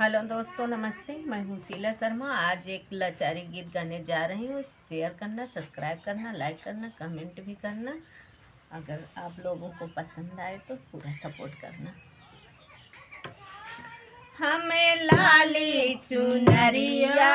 Hello दोस्तों, नमस्ते। मैं हूँ शीला शर्मा। आज एक लाचारी गीत गाने जा रही हूँ। शेयर करना, सब्सक्राइब करना, लाइक करना, कमेंट भी करना। अगर आप लोगों को पसंद आए तो पूरा सपोर्ट करना। हमें लाली चुनरिया